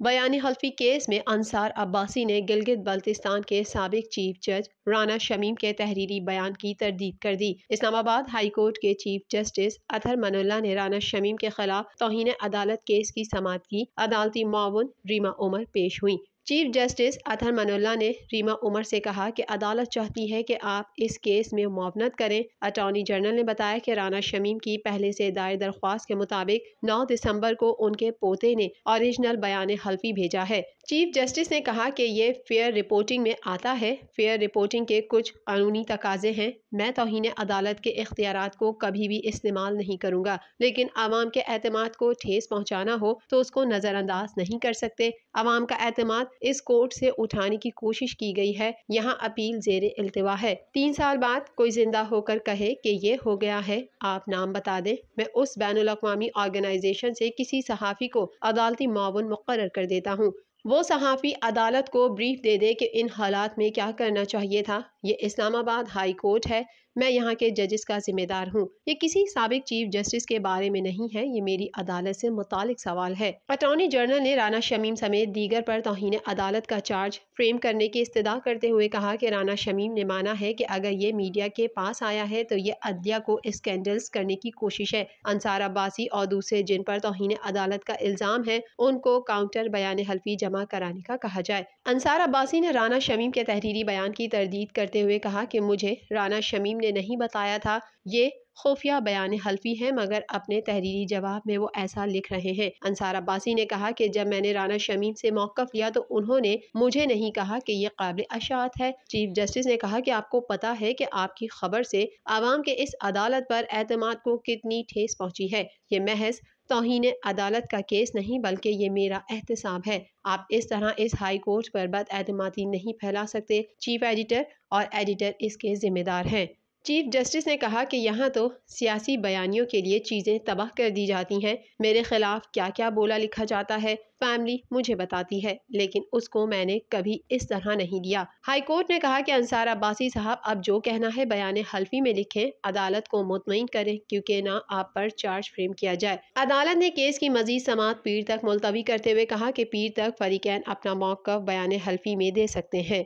बयान हल्फी केस में अंसार अब्बासी ने गिलगित बल्तिस्तान के साबिक चीफ जज राना शमीम के तहरीरी बयान की तरदीद कर दी। इस्लामाबाद हाई कोर्ट के चीफ जस्टिस अतहर मनोल्लाह ने राना शमीम के खिलाफ तौहीन अदालत केस की समाअत की। अदालती मुआवन रीमा उमर पेश हुई। चीफ जस्टिस अतहर मनोल्लाह ने रीमा उमर से कहा कि अदालत चाहती है कि आप इस केस में मुआवनत करें। अटॉर्नी जनरल ने बताया कि राना शमीम की पहले से दायर दरख्वास्त के मुताबिक 9 दिसंबर को उनके पोते ने ओरिजिनल बयान हल्फी भेजा है। चीफ जस्टिस ने कहा कि ये फेयर रिपोर्टिंग में आता है। फेयर रिपोर्टिंग के कुछ कानूनी तकाजे हैं। मैं तौहीन अदालत के इख्तियारात को कभी भी इस्तेमाल नहीं करूंगा, लेकिन आवाम के एतमाद को ठेस पहुंचाना हो तो उसको नजरअंदाज नहीं कर सकते। आवाम का एतमाद इस कोर्ट से उठाने की कोशिश की गई है। यहाँ अपील जेर इल्तिवा है। 3 साल बाद कोई जिंदा होकर कहे कि ये हो गया है, आप नाम बता दें, मैं उस बैनुल अक़वामी ऑर्गेनाइजेशन से किसी सहाफ़ी को अदालती मुआवन मुक़र्रर कर देता हूँ। वो सहाफ़ी अदालत को ब्रीफ दे दे कि इन हालात में क्या करना चाहिए था। ये इस्लामाबाद हाई कोर्ट है, मैं यहाँ के जजेस का जिम्मेदार हूँ। ये किसी साबिक चीफ जस्टिस के बारे में नहीं है, ये मेरी अदालत से मुतालिक सवाल है। अटॉर्नी जनरल ने राना शमीम समेत दीगर पर तौहीन अदालत का चार्ज फ्रेम करने की इस्तदा करते हुए कहा कि राना शमीम ने माना है कि अगर ये मीडिया के पास आया है तो ये अदलिया को स्कैंडल्स करने की कोशिश है। अंसार अब्बासी और दूसरे जिन पर तौहीन अदालत का इल्जाम है उनको काउंटर बयान हल्फी जमा कराने का कहा जाए। अंसार अब्बासी ने राना शमीम के तहरीरी बयान की तरदीद करते हुए कहा कि मुझे राना शमीम ने नहीं बताया था, ये खुफिया बयान हल्फी है, मगर अपने तहरीरी जवाब में वो ऐसा लिख रहे हैं। अंसार अब्बासी ने कहा कि जब मैंने राना शमीम से मौक़िफ़ लिया तो उन्होंने मुझे नहीं कहा कि ये काबिल अशात है। चीफ जस्टिस ने कहा कि आपको पता है कि आपकी खबर से आवाम के इस अदालत पर एतमाद को कितनी ठेस पहुंची है। ये महज तौहीन अदालत का केस नहीं बल्कि ये मेरा एहतसाब है। आप इस तरह इस हाई कोर्ट पर बदएतमादी नहीं फैला सकते। चीफ एडिटर और एडिटर इसके जिम्मेदार हैं। चीफ जस्टिस ने कहा कि यहाँ तो सियासी बयानियों के लिए चीज़ें तबाह कर दी जाती हैं। मेरे खिलाफ क्या क्या बोला लिखा जाता है फैमिली मुझे बताती है, लेकिन उसको मैंने कभी इस तरह नहीं लिया। हाई कोर्ट ने कहा कि अंसार अब्बासी साहब अब जो कहना है बयान हल्फी में लिखें, अदालत को मुतमईन करें क्योंकि ना आप पर चार्ज फ्रेम किया जाए। अदालत ने केस की मजीद समाअत पीर तक मुलतवी करते हुए कहा कि पीर तक फरीकैन अपना मौक़िफ़ बयान हल्फी में दे सकते हैं।